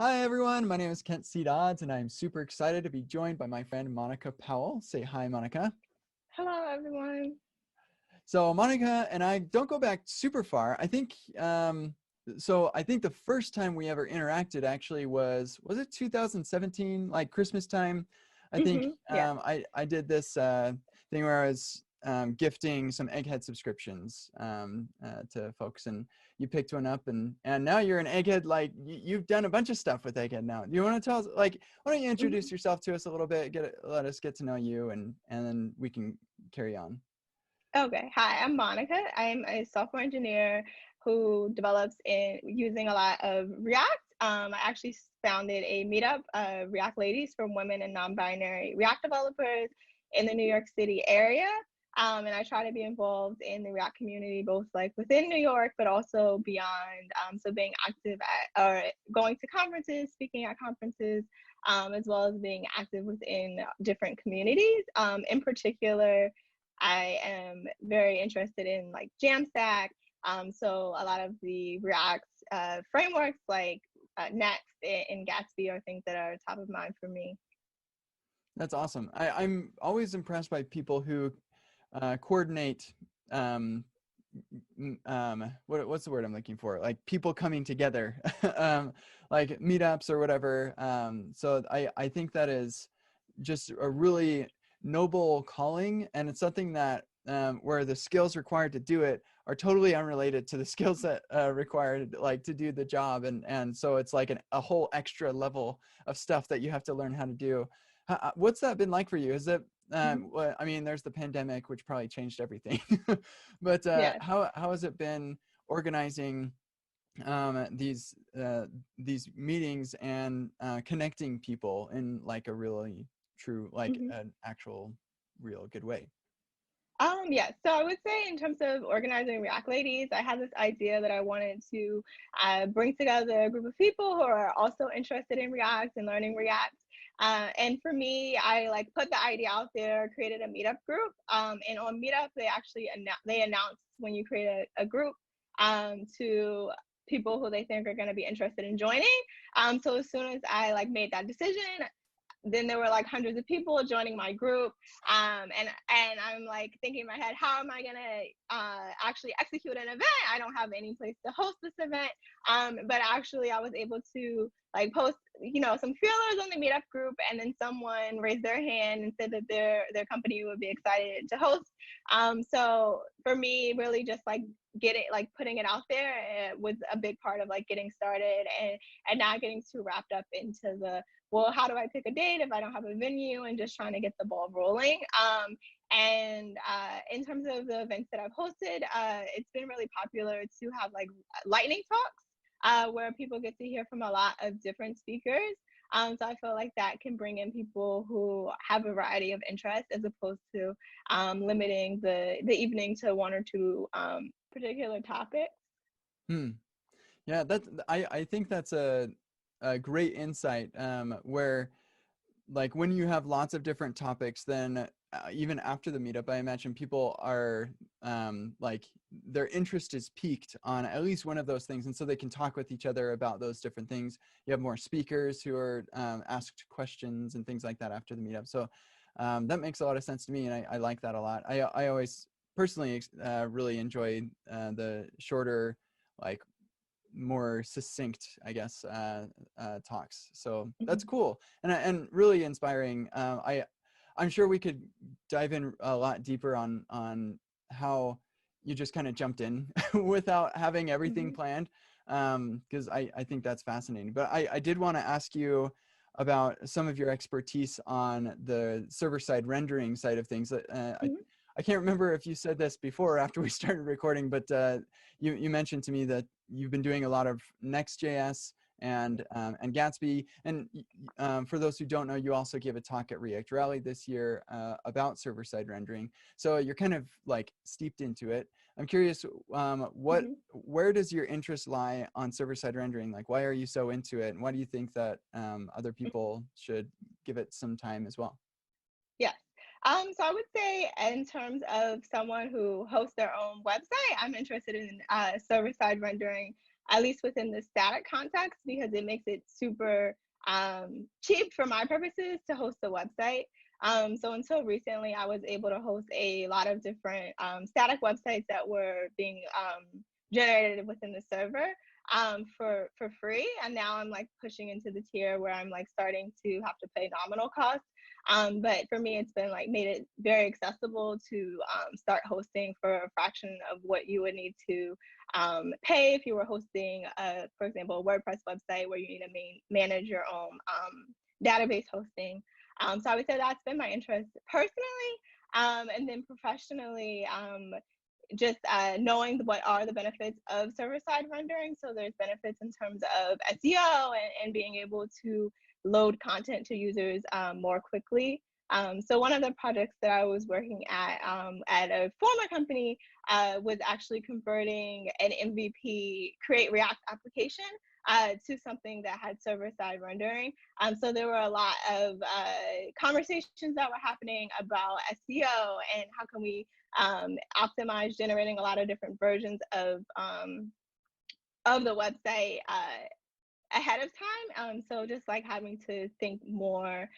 Hi everyone, my name is Kent C. Dodds and I'm super excited to be joined by my friend Monica Powell. Say hi, Monica. Hello, everyone. So Monica and I don't go back super far. I think the first time we ever interacted actually was it 2017, like Christmas time? I think Yeah. I did this thing where I was gifting some Egghead subscriptions to folks, and you picked one up, and now you're an Egghead. Like you've done a bunch of stuff with Egghead now. Do you want to tell us, like, why don't you introduce Mhm. yourself to us a little bit, let us get to know you, and then we can carry on. Okay. Hi, I'm Monica. I'm a software engineer who develops in using a lot of React. I actually founded a meetup, React Ladies for women and non-binary React developers in the New York City area. And I try to be involved in the React community, both like within New York, but also beyond. So being active at or going to conferences, speaking at conferences, as well as being active within different communities. In particular, I am very interested in like Jamstack. So a lot of the React frameworks like Next and Gatsby are things that are top of mind for me. That's awesome. I'm always impressed by people who coordinate what's the word I'm looking for? Like people coming together, like meetups or whatever. So I think that is just a really noble calling, and it's something that where the skills required to do it are totally unrelated to the skills that required like to do the job, and so it's like a whole extra level of stuff that you have to learn how to do. What's that been like for you? Is it Mhm. well, I mean, there's the pandemic, which probably changed everything. But Yes. how has it been organizing um, these uh, these meetings and connecting people in like a really true, like Mhm. an actual, real good way? Yeah, so I would say in terms of organizing React Ladies, I had this idea that I wanted to bring together a group of people who are also interested in React and learning React. And for me, I like put the idea out there, created a meetup group. And on Meetup, they actually they announce when you create a group to people who they think are going to be interested in joining. So as soon as I like made that decision, then there were like hundreds of people joining my group, and I'm like thinking in my head, how am I gonna actually execute an event? I don't have any place to host this event, but actually I was able to like post some feelers on the meetup group, and then someone raised their hand and said that their company would be excited to host. So for me, really just like getting like putting it out there was a big part of like getting started, and not getting too wrapped up into the, well, how do I pick a date if I don't have a venue, and just trying to get the ball rolling. And in terms of the events that I've hosted, it's been really popular to have like lightning talks where people get to hear from a lot of different speakers. So I feel like that can bring in people who have a variety of interests as opposed to limiting the evening to one or two particular topics. Hmm. Yeah, I think that's a great insight, where like when you have lots of different topics, then even after the meetup, I imagine people are like their interest is peaked on at least one of those things, and so they can talk with each other about those different things. You have more speakers who are asked questions and things like that after the meetup. So that makes a lot of sense to me, and I like that a lot. I always personally really enjoy the shorter, like more succinct, I guess, talks. So that's Mhm. cool, and really inspiring. I'm sure we could dive in a lot deeper on how you just kind of jumped in without having everything Mhm. planned, because I think that's fascinating. But I did want to ask you about some of your expertise on the server side rendering side of things. Mhm. I can't remember if you said this before or after we started recording, but you mentioned to me that you've been doing a lot of Next.js and Gatsby. And for those who don't know, you also gave a talk at React Rally this year about server-side rendering. So you're kind of like steeped into it. I'm curious, Mhm. where does your interest lie on server-side rendering? Like, why are you so into it, and why do you think that other people should give it some time as well? Yes. So I would say, in terms of someone who hosts their own website, I'm interested in server side rendering at least within the static context, because it makes it super cheap for my purposes to host a website. So until recently, I was able to host a lot of different static websites that were being generated within the server for free. And now I'm like pushing into the tier where I'm like starting to have to pay nominal costs. But for me, it's been like made it very accessible to start hosting for a fraction of what you would need to pay if you were hosting, for example, a WordPress website where you need to manage your own database hosting. So I would say that's been my interest personally. And then professionally, just knowing what are the benefits of server-side rendering. So there's benefits in terms of SEO and being able to load content to users more quickly. So one of the projects that I was working at a former company was actually converting an MVP Create React application to something that had server-side rendering. So there were a lot of conversations that were happening about SEO and how can we optimize generating a lot of different versions of the website ahead of time. So just like having to think more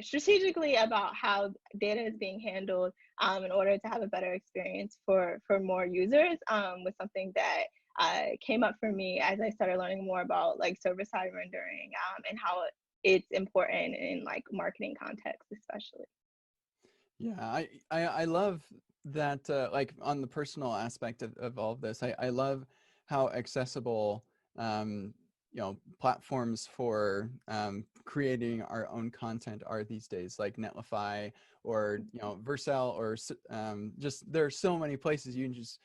strategically about how data is being handled in order to have a better experience for more users was something that came up for me as I started learning more about like server-side rendering and how it's important in like marketing context, especially. Yeah, I love that, like on the personal aspect of all of this, I love how accessible, platforms for creating our own content are these days, like Netlify or, Vercel, or just, there are so many places you can just,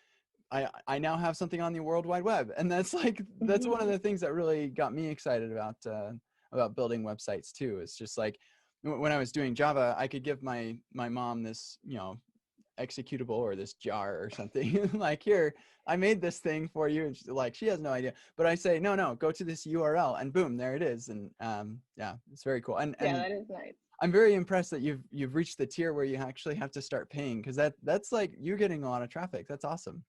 I now have something on the World Wide Web. And that's like, that's one of the things that really got me excited about building websites too. It's just like, when I was doing Java, I could give my mom this, executable or this jar or something like, here, I made this thing for you. And she has no idea, but I say, no, go to this URL, and boom, there it is. And yeah, it's very cool. And yeah, that is nice. I'm very impressed that you've reached the tier where you actually have to start paying, because that's like, you're getting a lot of traffic. That's awesome.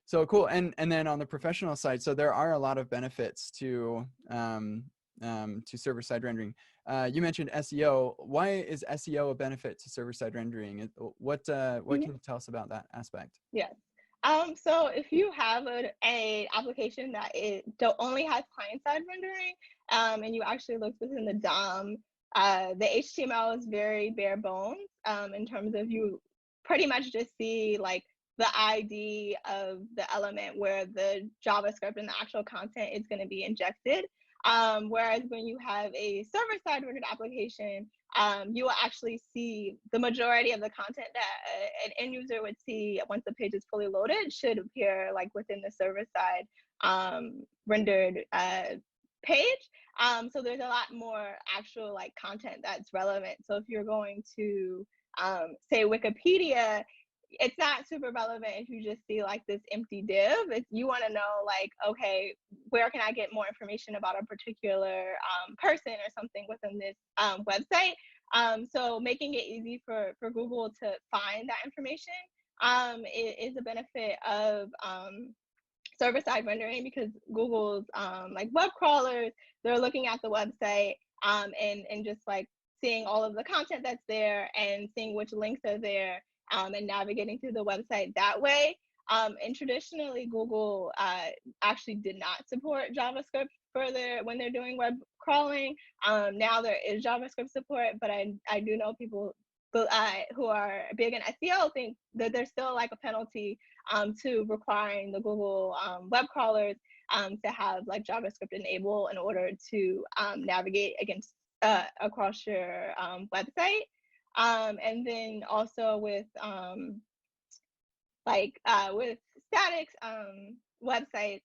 So cool. And then on the professional side, so there are a lot of benefits to server-side rendering. You mentioned SEO. Why is SEO a benefit to server-side rendering? What can you tell us about that aspect? Yes. So if you have an application that only has client-side rendering, and you actually look within the DOM, the HTML is very bare bones in terms of you pretty much just see like the ID of the element where the JavaScript and the actual content is going to be injected. Whereas when you have a server-side rendered application, you will actually see the majority of the content that an end user would see once the page is fully loaded should appear like within the server-side rendered page. So there's a lot more actual like content that's relevant. So if you're going to say Wikipedia, it's not super relevant if you just see like this empty div. If you want to know like, okay, where can I get more information about a particular person or something within this website? So making it easy for Google to find that information is a benefit of server-side rendering, because Google's like web crawlers, they're looking at the website and just like seeing all of the content that's there and seeing which links are there. And navigating through the website that way. And traditionally, Google actually did not support JavaScript when they're doing web crawling. Now there is JavaScript support, but I do know people who are big in SEO think that there's still like a penalty to requiring the Google web crawlers to have like JavaScript enabled in order to navigate across your website. And then also with with statics websites,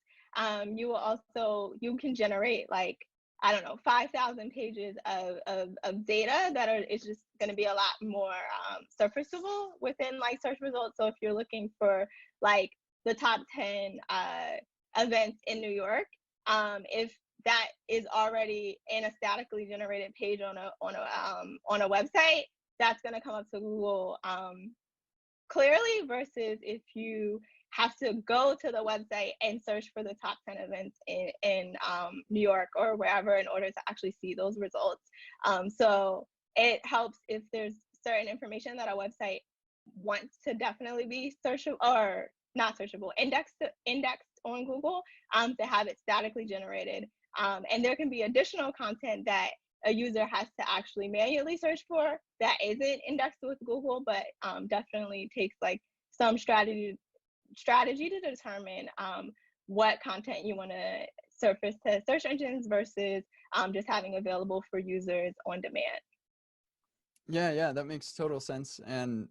you can generate like, I don't know, 5,000 pages of data it's just going to be a lot more surfaceable within like search results. So if you're looking for like the top 10 events in New York, if that is already in a statically generated page on a website, that's going to come up to Google clearly, versus if you have to go to the website and search for the top 10 events in New York or wherever in order to actually see those results. So it helps if there's certain information that a website wants to definitely be searchable, or not searchable, indexed on Google, to have it statically generated. And there can be additional content that a user has to actually manually search for that isn't indexed with Google, but definitely takes like some strategy to determine what content you want to surface to search engines versus just having available for users on demand. Yeah, that makes total sense. And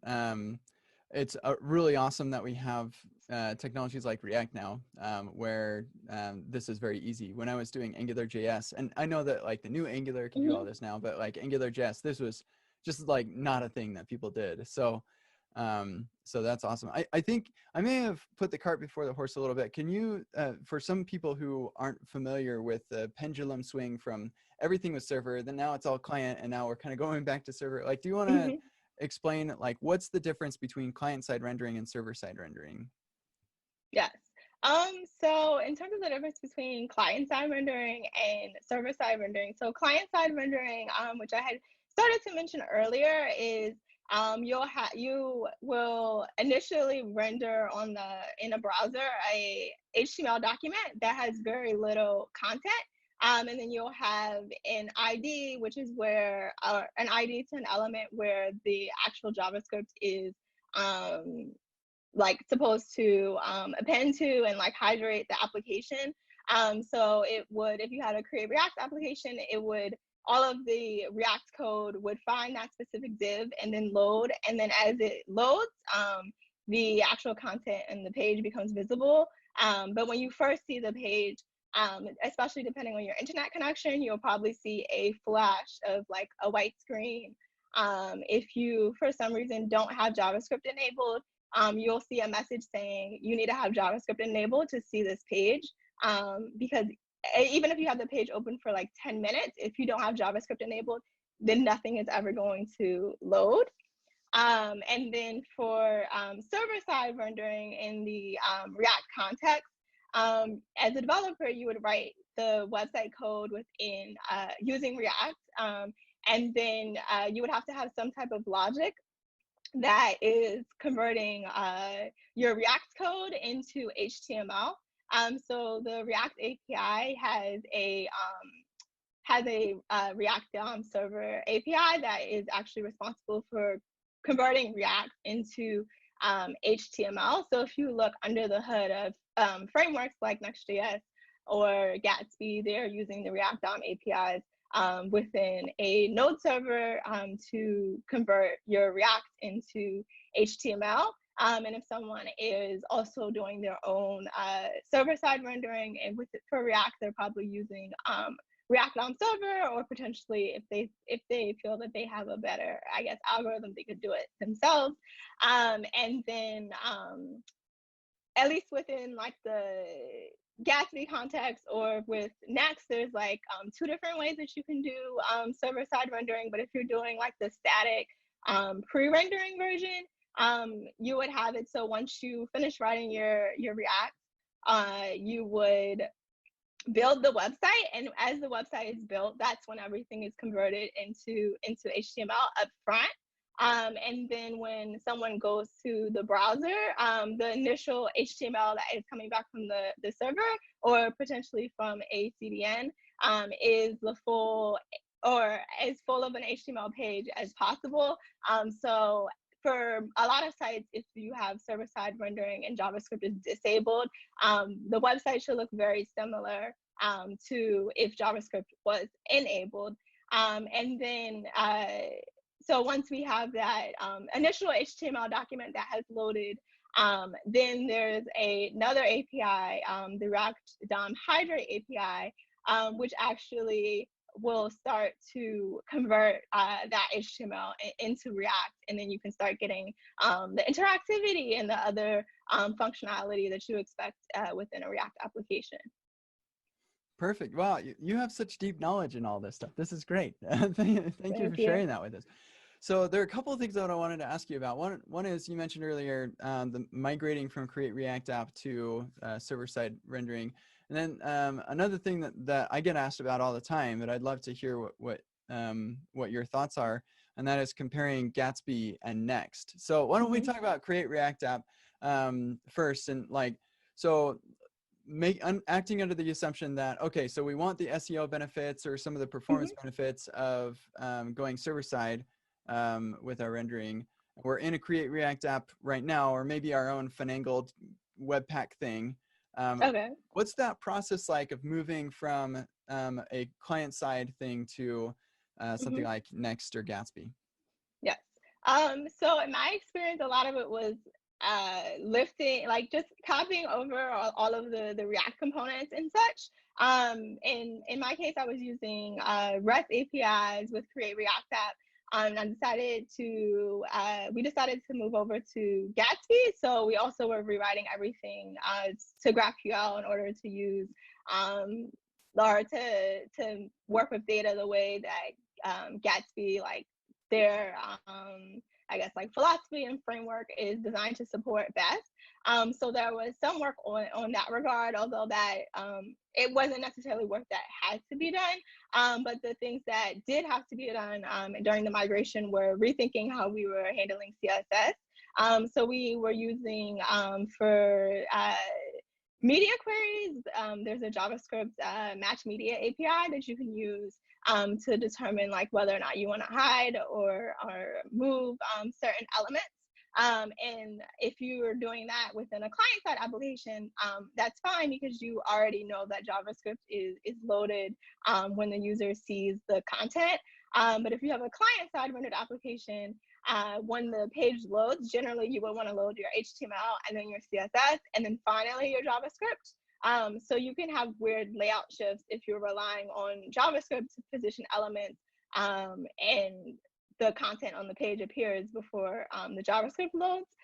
it's really awesome that we have technologies like React now, where this is very easy. When I was doing AngularJS, and I know that like the new Angular can do all this now, but like AngularJS, this was just like not a thing that people did. So so that's awesome. I think I may have put the cart before the horse a little bit. Can you, for some people who aren't familiar with the pendulum swing from everything was server, then now it's all client, and now we're kind of going back to server. Like, do you want to explain like what's the difference between client-side rendering and server-side rendering? Yes. So in terms of the difference between client-side rendering and server-side rendering, so client-side rendering, which I had started to mention earlier, is you will initially render in a browser a HTML document that has very little content. And then you'll have an ID, which is where an ID to an element where the actual JavaScript is like supposed to append to and like hydrate the application. So it would, if you had a Create React application, it would, all of the React code would find that specific div and then load. And then as it loads, the actual content and the page becomes visible. But when you first see the page, especially depending on your internet connection, you'll probably see a flash of like a white screen. If you, for some reason, don't have JavaScript enabled, you'll see a message saying you need to have JavaScript enabled to see this page, because even if you have the page open for like 10 minutes, if you don't have JavaScript enabled, then nothing is ever going to load. And then for server-side rendering in the React context, as a developer, you would write the website code within using React, and then you would have to have some type of logic that is converting your React code into HTML. So the React API has a React DOM server API that is actually responsible for converting React into HTML. So if you look under the hood of frameworks like Next.js or Gatsby, they're using the React DOM APIs within a node server to convert your React into HTML. And if someone is also doing their own server-side rendering, and for React, they're probably using React DOM server, or potentially if they feel that they have a better, I guess, algorithm, they could do it themselves. And then at least within like the Gatsby context or with Next, there's like 2 different ways that you can do server-side rendering. But if you're doing like the static pre-rendering version, you would have it so once you finish writing your React, you would build the website, and as the website is built, that's when everything is converted into HTML up front. And then when someone goes to the browser, the initial HTML that is coming back from the server or potentially from a CDN is the full, or as full of an HTML page as possible. So for a lot of sites, if you have server-side rendering and JavaScript is disabled, the website should look very similar to if JavaScript was enabled. And then so once we have that initial HTML document that has loaded, then there's another API, the React DOM Hydrate API, which actually will start to convert that HTML into React, and then you can start getting the interactivity and the other functionality that you expect within a React application. Perfect. Wow, you have such deep knowledge in all this stuff. This is great. Thank you for sharing that with us. So there are a couple of things that I wanted to ask you about. One is you mentioned earlier the migrating from Create React App to server-side rendering. And then another thing that I get asked about all the time, but I'd love to hear what your thoughts are, and that is comparing Gatsby and Next. So why don't we talk about Create React App first, and like, so acting under the assumption that, okay, so we want the SEO benefits or some of the performance benefits of going server-side with our rendering. We're in a Create React app right now, or maybe our own finagled Webpack thing. Okay. What's that process like of moving from a client-side thing to something like Next or Gatsby? Yes. So in my experience, a lot of it was lifting, like just copying over all of the React components and such. In my case, I was using REST APIs with Create React App. And I decided we decided to move over to Gatsby. So we also were rewriting everything to GraphQL in order to use or to work with data the way that Gatsby, like their I guess like philosophy and framework is designed to support best. So there was some work on that regard, although that it wasn't necessarily work that had to be done. But the things that did have to be done during the migration were rethinking how we were handling CSS. So we were using for media queries, there's a JavaScript match media API that you can use to determine like whether or not you want to hide or move certain elements. And if you are doing that within a client-side application, that's fine because you already know that JavaScript is loaded when the user sees the content. But if you have a client-side rendered application, when the page loads, generally you would want to load your HTML and then your CSS and then finally your JavaScript. So you can have weird layout shifts if you're relying on JavaScript to position elements and the content on the page appears before the JavaScript loads.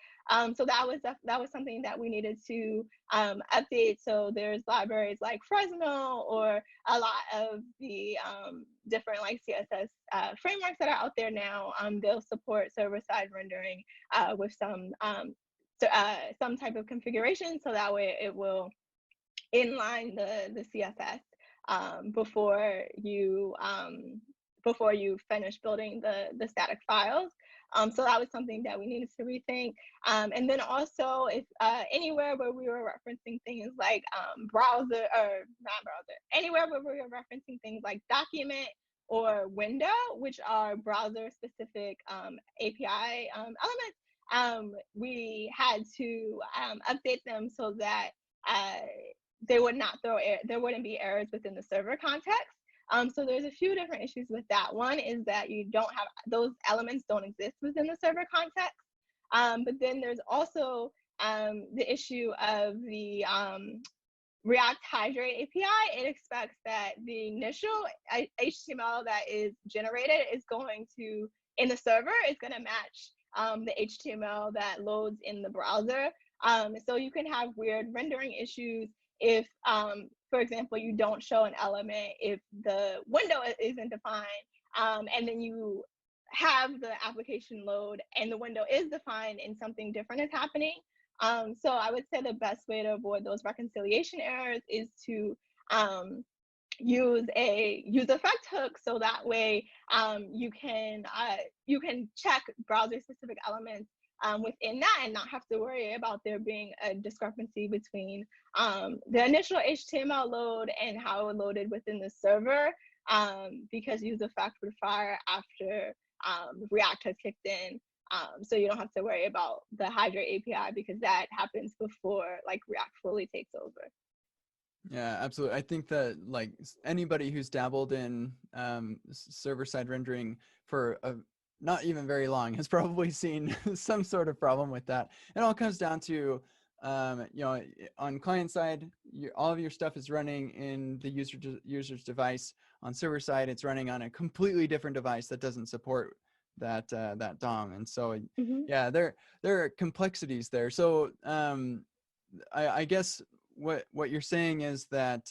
So that was something that we needed to update. So there's libraries like Fresno or a lot of the different like CSS frameworks that are out there now. They'll support server-side rendering with some type of configuration, so that way it will inline the CSS before you finish building the static files. So that was something that we needed to rethink. And then also, if anywhere where we were referencing things like anywhere where we were referencing things like document or window, which are browser-specific API elements, we had to update them so that there wouldn't be errors within the server context. So there's a few different issues with that. One is that you don't have, those elements don't exist within the server context. But then there's also the issue of the React Hydrate API. It expects that the initial HTML that is generated is going to, in the server, is going to match the HTML that loads in the browser. So you can have weird rendering issues if, for example, you don't show an element if the window isn't defined, and then you have the application load and the window is defined and something different is happening. So I would say the best way to avoid those reconciliation errors is to use a use effect hook, so that way you can check browser specific elements within that and not have to worry about there being a discrepancy between the initial HTML load and how it loaded within the server, because use effect would fire after React has kicked in. So you don't have to worry about the Hydrate API because that happens before like React fully takes over. Yeah, absolutely. I think that like anybody who's dabbled in server-side rendering for not even very long has probably seen some sort of problem with that. It all comes down to, on client side, all of your stuff is running in the user's device. On server side, it's running on a completely different device that doesn't support that DOM. And so, yeah, there are complexities there. So I guess what you're saying is that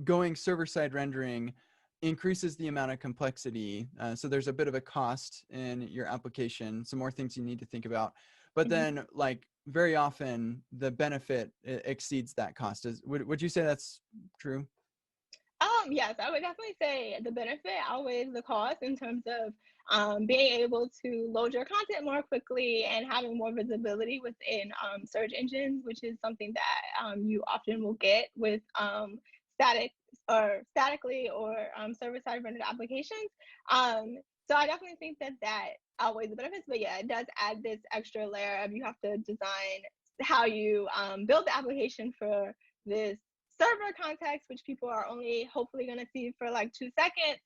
going server-side rendering increases the amount of complexity. So there's a bit of a cost in your application, some more things you need to think about. But then, like, very often the benefit exceeds that cost. Would you say that's true? Yes, I would definitely say the benefit outweighs the cost in terms of being able to load your content more quickly and having more visibility within search engines, which is something that you often will get with statically or server-side rendered applications. So I definitely think that that outweighs the benefits, but yeah, it does add this extra layer of you have to design how you build the application for this server context, which people are only hopefully going to see for like 2 seconds.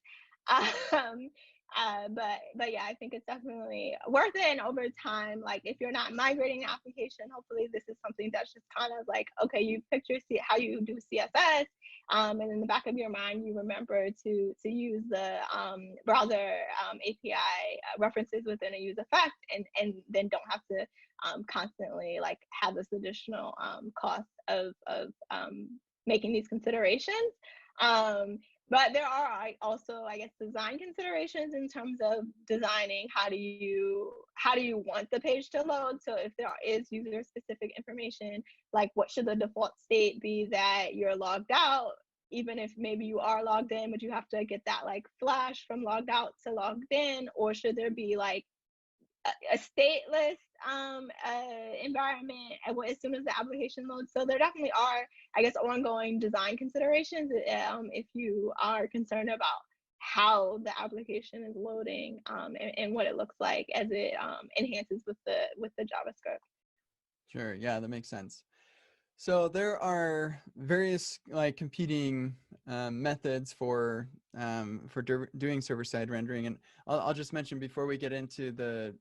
Um, but yeah, I think it's definitely worth it. And over time, like if you're not migrating an application, hopefully this is something that's just kind of like, okay, you picture how you do CSS, and in the back of your mind, you remember to use the browser API references within a use effect, and then don't have to constantly like have this additional cost of making these considerations. But there are also, I guess, design considerations in terms of designing how do you want the page to load. So if there is user specific information, like what should the default state be that you're logged out, even if maybe you are logged in, but you have to get that like flash from logged out to logged in, or should there be like a stateless environment as soon as the application loads. So there definitely are, I guess, ongoing design considerations if you are concerned about how the application is loading and what it looks like as it enhances with the JavaScript. Sure. Yeah, that makes sense. So there are various like competing methods for doing server-side rendering, and I'll just mention before we get into the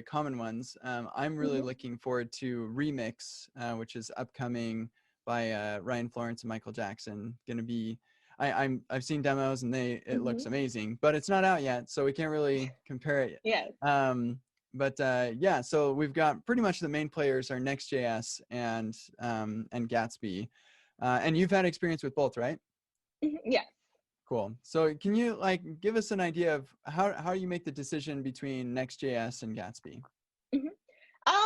common ones. I'm really looking forward to Remix, which is upcoming by Ryan Florence and Michael Jackson. Going to be, I've seen demos and it looks amazing, but it's not out yet, so we can't really compare it. Yeah. But yeah, so we've got pretty much the main players are Next.js and Gatsby, and you've had experience with both, right? Yeah. Cool. So can you like give us an idea of how you make the decision between Next.js and Gatsby?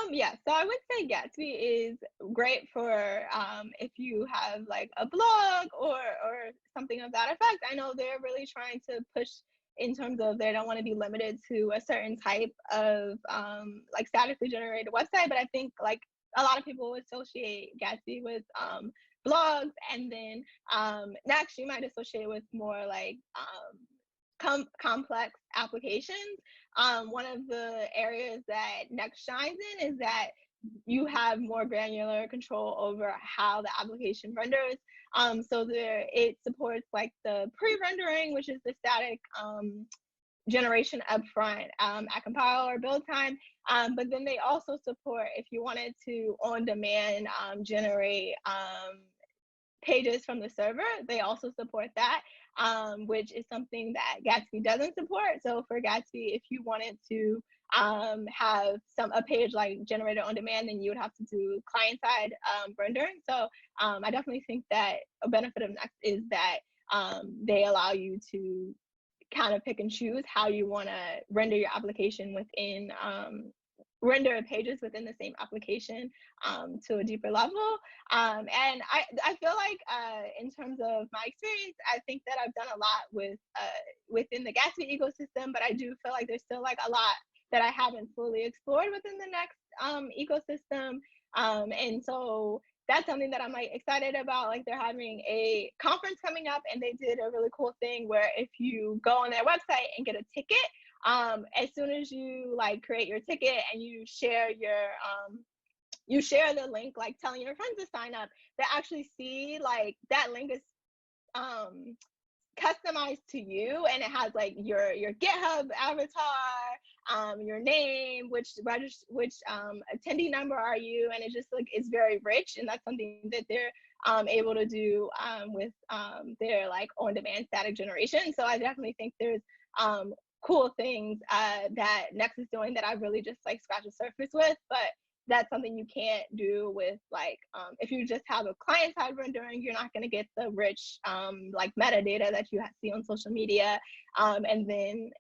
Yeah, so I would say Gatsby is great for if you have like a blog or something of that effect. I know they're really trying to push in terms of they don't want to be limited to a certain type of like statically generated website, but I think like a lot of people associate Gatsby with blogs, and then Next you might associate with more like complex applications. One of the areas that Next shines in is that you have more granular control over how the application renders. So it supports like the pre-rendering, which is the static generation upfront at compile or build time. But then they also support, if you wanted to on demand generate pages from the server, they also support that, which is something that Gatsby doesn't support. So for Gatsby, if you wanted to have a page like generated on demand, then you would have to do client-side rendering. So I definitely think that a benefit of Next is that they allow you to kind of pick and choose how you want to render your application within render pages within the same application to a deeper level. And I feel like in terms of my experience, I think that I've done a lot with within the Gatsby ecosystem, but I do feel like there's still like a lot that I haven't fully explored within the Next ecosystem. And so that's something that I'm like excited about. Like they're having a conference coming up, and they did a really cool thing where if you go on their website and get a ticket, as soon as you like create your ticket and you share the link, like telling your friends to sign up, they actually see like that link is customized to you, and it has like your GitHub avatar, your name, which attendee number are you, and it just like it's very rich, and that's something that they're able to do with their like on-demand static generation. So I definitely think there's cool things that Next is doing that I really just like scratch the surface with, but that's something you can't do with like if you just have a client-side rendering, you're not going to get the rich like metadata that you see on social media. And then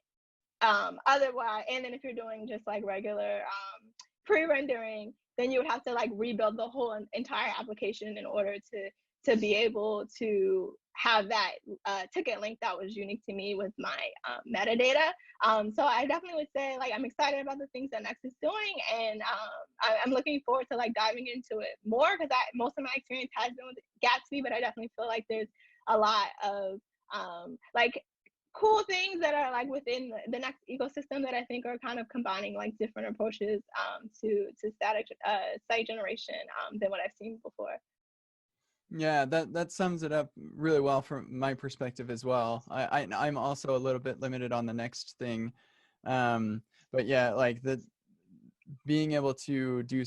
otherwise, and then if you're doing just like regular pre-rendering, then you would have to like rebuild the whole entire application in order to be able to have that ticket link that was unique to me with my metadata. So I definitely would say like I'm excited about the things that Next is doing, and I'm looking forward to like diving into it more, because most of my experience has been with Gatsby, but I definitely feel like there's a lot of like cool things that are like within the Next ecosystem that I think are kind of combining like different approaches to static site generation than what I've seen before. Yeah, that sums it up really well from my perspective as well. I'm also a little bit limited on the Next thing, but yeah, like the being able to do,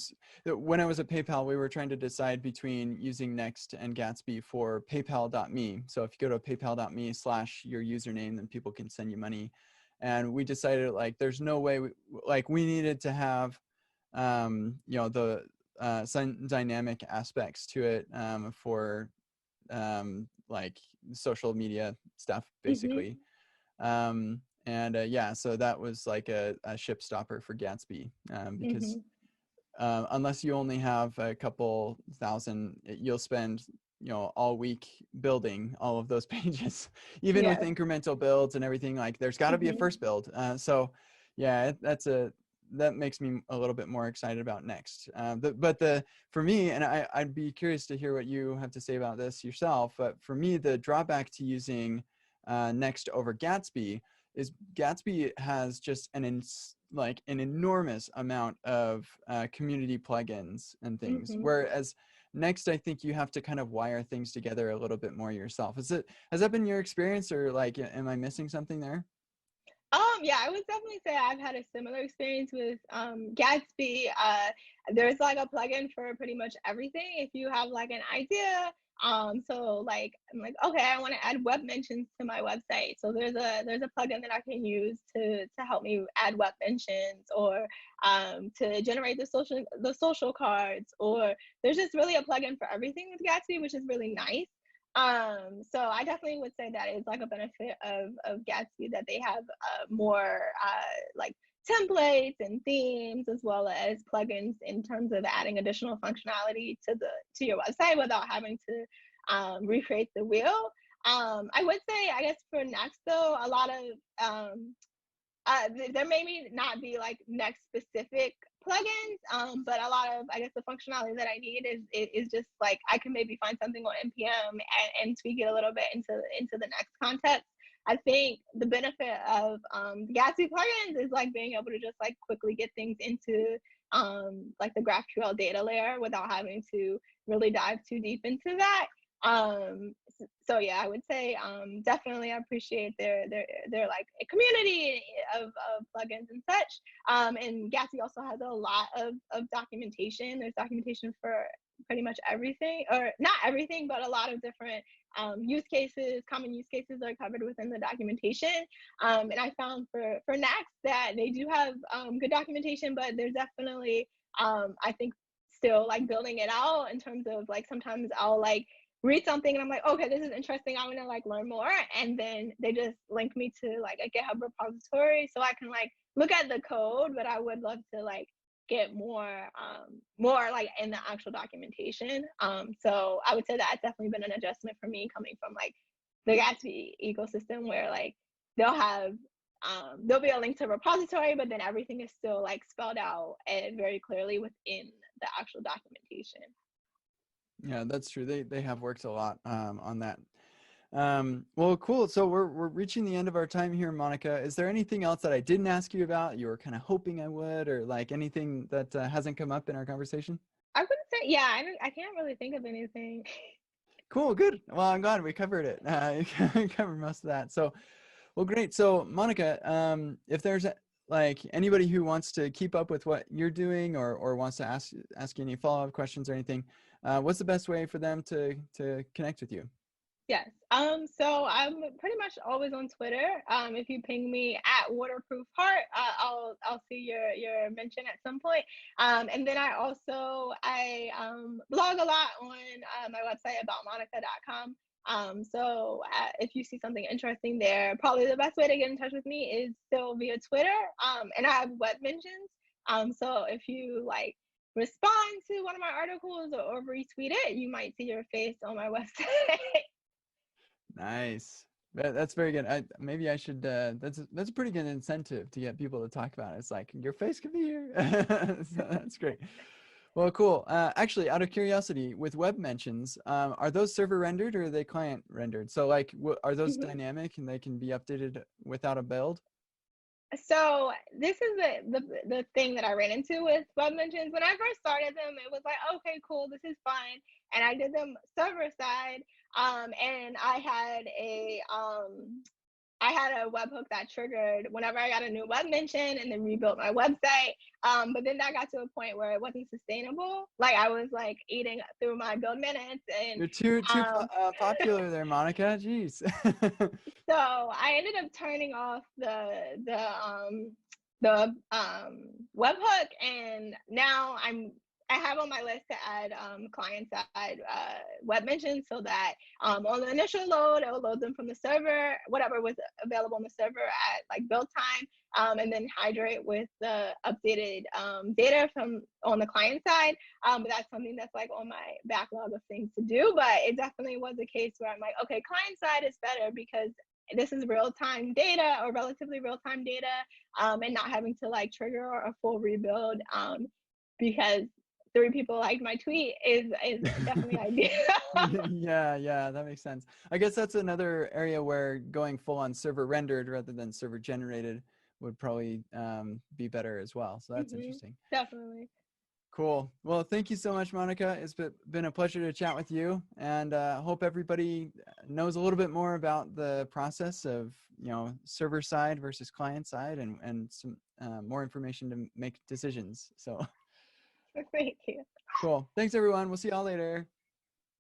when I was at PayPal, we were trying to decide between using Next and Gatsby for PayPal.me. So if you go to PayPal.me/your username, then people can send you money. And we decided like there's no way we needed to have you know, the some dynamic aspects to it for like social media stuff basically. Yeah, so that was like a ship stopper for Gatsby, because unless you only have a couple thousand, you'll spend, you know, all week building all of those pages. Even with incremental builds and everything, like there's got to be a first build. So yeah, that makes me a little bit more excited about Next. For me, and I'd be curious to hear what you have to say about this yourself, but for me, the drawback to using Next over Gatsby is Gatsby has just an enormous amount of community plugins and things, whereas Next, I think you have to kind of wire things together a little bit more yourself. Has that been your experience, or like, am I missing something there? Yeah, I would definitely say I've had a similar experience with Gatsby. There's like a plugin for pretty much everything. If you have like an idea, so like I'm like, okay, I want to add web mentions to my website. So there's a plugin that I can use to help me add web mentions, or to generate the social cards, or there's just really a plugin for everything with Gatsby, which is really nice. So I definitely would say that it's like a benefit of Gatsby that they have more like templates and themes, as well as plugins in terms of adding additional functionality to your website without having to recreate the wheel. I would say, I guess for Next though, a lot of there maybe not be like Next specific plugins, but a lot of, I guess, the functionality that I need is just like I can maybe find something on npm and tweak it a little bit into the Next context. I think the benefit of the Gatsby plugins is like being able to just like quickly get things into like the GraphQL data layer without having to really dive too deep into that. So yeah, I would say definitely I appreciate their like a community of plugins and such. And Gatsby also has a lot of documentation. There's documentation for pretty much everything, or not everything, but a lot of different use cases, common use cases are covered within the documentation. And I found for Next that they do have good documentation, but there's definitely I think still like building it out in terms of like sometimes I'll like read something and I'm like, okay, this is interesting, I want to like learn more, and then they just link me to like a GitHub repository so I can like look at the code, but I would love to like get more like in the actual documentation. So I would say that's definitely been an adjustment for me coming from like the Gatsby ecosystem, where like they'll have there'll be a link to a repository, but then everything is still like spelled out and very clearly within the actual documentation. Yeah, that's true. They have worked a lot on that. Well, cool. So we're reaching the end of our time here, Monica. Is there anything else that I didn't ask you about you were kind of hoping I would, or like anything that hasn't come up in our conversation? I wouldn't say, yeah, I can't really think of anything. Cool, good. Well, I'm glad we covered it. We covered most of that. So, well, great. So, Monica, if there's like anybody who wants to keep up with what you're doing, or wants to ask you any follow-up questions or anything, what's the best way for them to connect with you? Yes. So I'm pretty much always on Twitter. If you ping me at Waterproof Heart, I'll see your mention at some point. And then I blog a lot on my website about monica.com. If you see something interesting there, probably the best way to get in touch with me is still via Twitter. And I have web mentions. So if you like respond to one of my articles or retweet it, you might see your face on my website. Nice. That's very good. Maybe I should. That's a pretty good incentive to get people to talk about it. It's like your face could be here. So that's great. Well, cool. Actually, out of curiosity, with web mentions, are those server rendered or are they client rendered? So, like, are those dynamic and they can be updated without a build? So this is the thing that I ran into with web mentions. When I first started them, it was like, okay, cool, this is fine. And I did them server side. And I had a webhook that triggered whenever I got a new web mention and then rebuilt my website. But then that got to a point where it wasn't sustainable. Like I was like eating through my build minutes and You're too um, popular there, Monica. Jeez. so I ended up turning off the webhook, and now I have on my list to add client side web mentions so that on the initial load, it will load them from the server, whatever was available on the server at like build time, and then hydrate with the updated data from on the client side. But that's something that's like on my backlog of things to do. But it definitely was a case where I'm like, okay, client side is better because this is real time data or relatively real time data, and not having to like trigger a full rebuild because three people liked my tweet is definitely ideal. Yeah, that makes sense. I guess that's another area where going full on server rendered rather than server generated would probably be better as well. So that's interesting. Definitely. Cool. Well, thank you so much, Monica. It's been a pleasure to chat with you, and hope everybody knows a little bit more about the process of server side versus client side, and some more information to make decisions. So Thank you. cool. Thanks, everyone. We'll see y'all later.